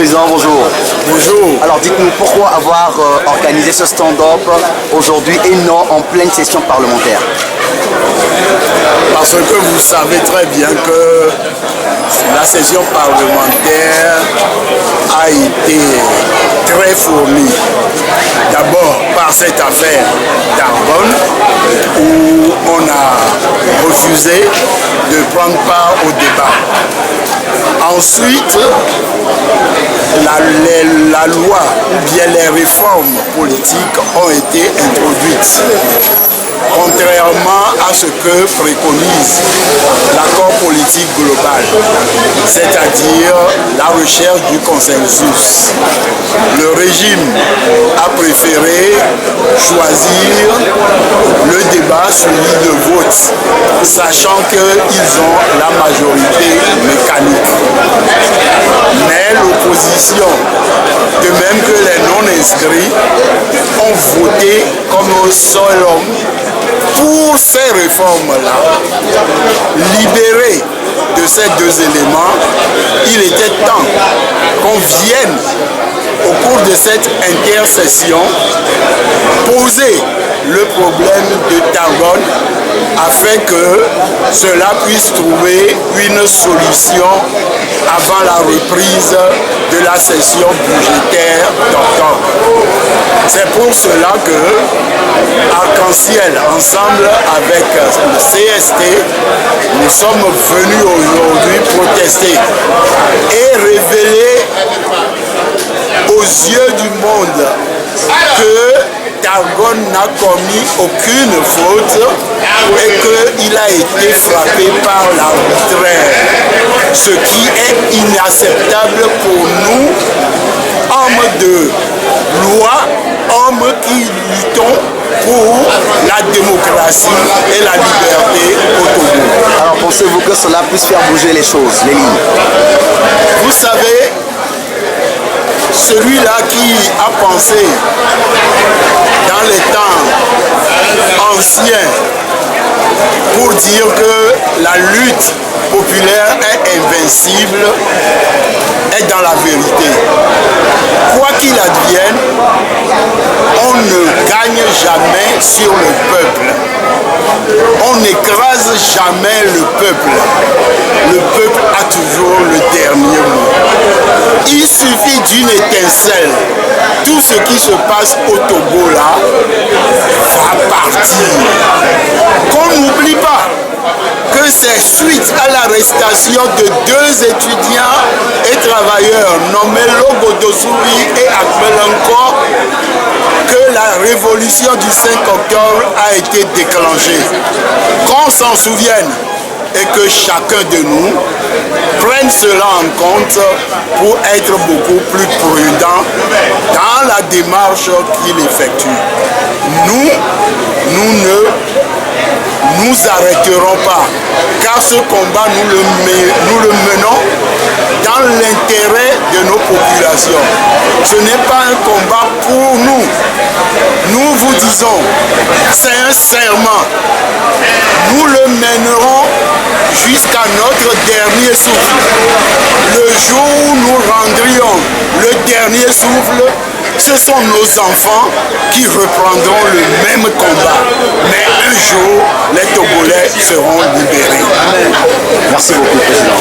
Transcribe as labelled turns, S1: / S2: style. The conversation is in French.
S1: Président, bonjour.
S2: Bonjour.
S1: Alors dites-nous pourquoi avoir organisé ce stand-up aujourd'hui et non en pleine session parlementaire?
S2: Parce que vous savez très bien que la session parlementaire a été très fournie. D'abord par cette affaire d'Arbonne où on a refusé de prendre part au débat. Ensuite, la loi ou bien les réformes politiques ont été introduites. Contrairement à ce que préconise l'accord politique global, c'est-à-dire la recherche du consensus. Le régime a préféré choisir le débat suivi de vote, sachant qu'ils ont la majorité mécanique. Mais l'opposition, de même que les non-inscrits, ont voté comme un seul homme pour ces réformes-là. Libérés de ces deux éléments, il était temps qu'on vienne au cours de cette intercession poser le problème de Targon afin que cela puisse trouver une solution avant la reprise de la session budgétaire d'octobre. C'est pour cela que Arc-en-Ciel, ensemble avec le CST, nous sommes venus aujourd'hui protester et révéler aux yeux du monde que Targon n'a commis aucune faute et qu'il a été frappé par l'arbitraire, ce qui est inacceptable pour nous, hommes de loi, hommes qui luttons pour la démocratie et la liberté au Togo.
S1: Alors pensez-vous que cela puisse faire bouger les choses, les lignes?
S2: Vous savez, celui-là qui a pensé dans les temps anciens pour dire que la lutte populaire est invincible est dans la vérité. Quoi qu'il advienne, on ne gagne jamais sur le peuple. On n'écrase jamais le peuple. Le peuple a toujours le dernier mot. Il suffit d'une étincelle. Tout ce qui se passe au Togo là va partir. Qu'on n'oublie pas que c'est suite à l'arrestation de deux étudiants et travailleurs nommés Logo Dosuri et Akmelanko que la révolution du 5 octobre a été déclenchée. Qu'on s'en souvienne et que chacun de nous prenne cela en compte pour être beaucoup plus prudent dans la démarche qu'il effectue. Nous ne nous arrêterons pas, car ce combat, nous le menons dans l'intérêt de nos populations. Ce n'est pas un combat pour nous. Nous vous disons, c'est un serment. Nous le mènerons jusqu'à notre dernier souffle. Le jour où nous rendrions le dernier souffle, ce sont nos enfants qui reprendront le même combat. Mais un jour, les Togolais seront libérés.
S1: Merci beaucoup, Président.